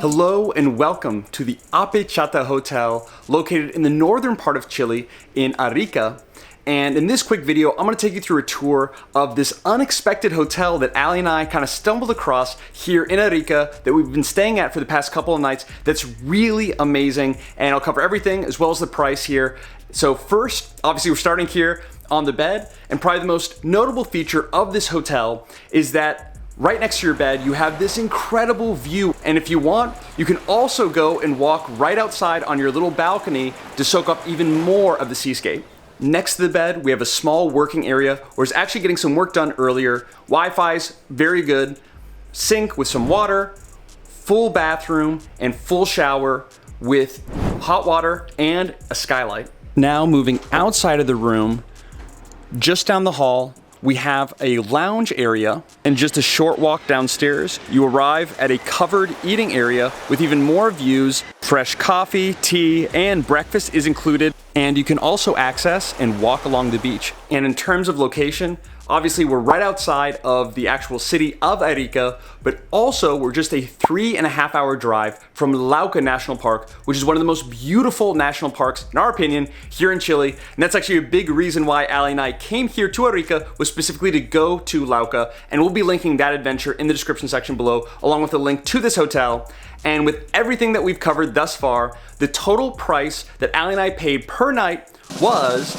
Hello and welcome to the Apacheta Hotel located in the northern part of Chile in Arica. And in this quick video, I'm going to take you through a tour of this unexpected hotel that Ali and I kind of stumbled across here in Arica that we've been staying at for the past couple of nights. That's really amazing, and I'll cover everything as well as the price here. So first, obviously we're starting here on the bed, and probably the most notable feature of this hotel is that right next to your bed, you have this incredible view. And if you want, you can also go and walk right outside on your little balcony to soak up even more of the seascape. Next to the bed, we have a small working area where it's actually getting some work done earlier. Wi-Fi's very good, sink with some water, full bathroom, and full shower with hot water and a skylight. Now moving outside of the room, just down the hall, we have a lounge area, and just a short walk downstairs, you arrive at a covered eating area with even more views. Fresh coffee, tea, and breakfast is included, and you can also access and walk along the beach. And in terms of location, obviously we're right outside of the actual city of Arica, but also we're just a 3.5 hour drive from Lauca National Park, which is one of the most beautiful national parks, in our opinion, here in Chile. And that's actually a big reason why Ali and I came here to Arica, was specifically to go to Lauca. And we'll be linking that adventure in the description section below, along with a link to this hotel. And with everything that we've covered thus far, the total price that Ali and I paid per night was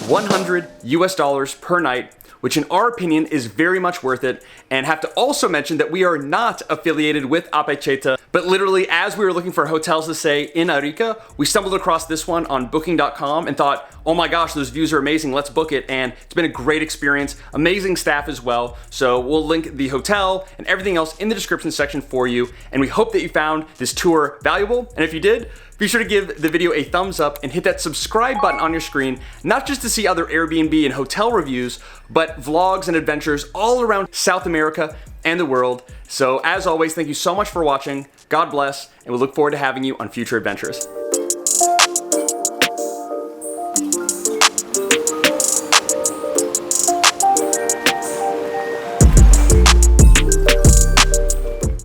$100 per night, which in our opinion is very much worth it. And have to also mention that we are not affiliated with Apacheta, but literally as we were looking for hotels to stay in Arica, we stumbled across this one on booking.com and thought, oh my gosh, those views are amazing, let's book it. And it's been a great experience, amazing staff as well. So we'll link the hotel and everything else in the description section for you. And we hope that you found this tour valuable. And if you did, be sure to give the video a thumbs up and hit that subscribe button on your screen, not just to see other Airbnb and hotel reviews, but vlogs and adventures all around South America and the world. So as always, thank you so much for watching. God bless, and we look forward to having you on future adventures.